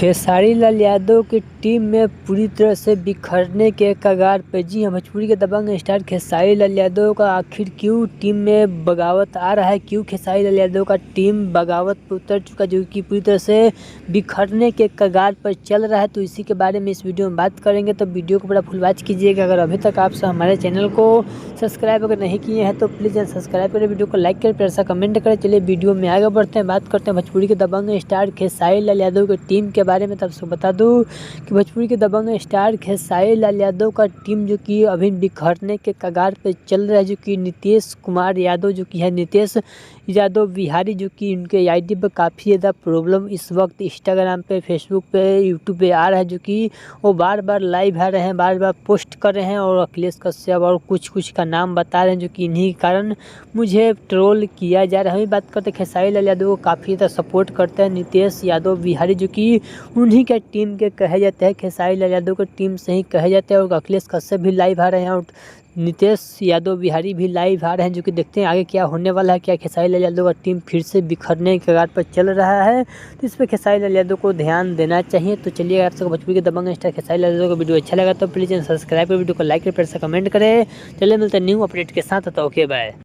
खेसारी लाल यादव की टीम में पूरी तरह से बिखरने के कगार पे। जी हाँ, भोजपुरी के दबंग स्टार खेसारी लाल यादव का आखिर क्यों टीम में बगावत आ रहा है, क्यों खेसारी लाल यादव का टीम बगावत पे उतर चुका, जो कि पूरी तरह से बिखरने के कगार पर चल रहा है। तो इसी के बारे में इस वीडियो में बात करेंगे, तो वीडियो को बड़ा फुल वॉच कीजिएगा। अगर अभी तक आप हमारे चैनल को सब्सक्राइब अगर नहीं किए हैं तो प्लीज़ सब्सक्राइब करें, वीडियो को लाइक करें, प्यार सा कमेंट करें। चलिए वीडियो में आगे बढ़ते हैं, बात करते हैं भोजपुरी के दबंग स्टार खेसारी लाल यादव की टीम के बारे में। तब से बता दूं कि भोजपुरी के दबंग स्टार खेसारी लाल यादव का टीम जो कि अभी बिखरने के कगार पे चल रहा है, जो कि नीतीश कुमार यादव जो कि है नीतीश यादव बिहारी, जो कि उनके आईडी पर काफ़ी ज़्यादा प्रॉब्लम इस वक्त इंस्टाग्राम पे, फेसबुक पे, यूट्यूब पे आ रहा है, जो कि वो बार बार लाइव आ रहे हैं, बार बार पोस्ट कर रहे हैं और अखिलेश कश्यप और कुछ का नाम बता रहे हैं, जो कि इन्हीं के कारण मुझे ट्रोल किया जा रहा है। बात करते हैं खेसारी लाल यादव को काफ़ी ज़्यादा सपोर्ट करते हैं नीतीश यादव बिहारी, जो कि उन्हीं के टीम के कहे जाते हैं, खेसारी लाल यादव के टीम से ही कहे जाते हैं। और अखिलेश कश्यप भी लाइव आ रहे हैं और नीतीश यादव बिहारी भी लाइव आ रहे हैं, जो कि देखते हैं आगे क्या होने वाला है। क्या खेसारी लाल यादव का टीम फिर से बिखरने के कगार पर चल रहा है, तो इस पर खेसारी लाल यादव को ध्यान देना चाहिए। तो चलिए, आप सबको भोजपुरी के दबंग स्टार खेसारी लाल यादव का वीडियो अच्छा लगा तो प्लीज़ सब्सक्राइब करें, वीडियो को लाइक करें, प्यार से कमेंट करें। चलिए मिलते हैं न्यू अपडेट के साथ, तो ओके बाय।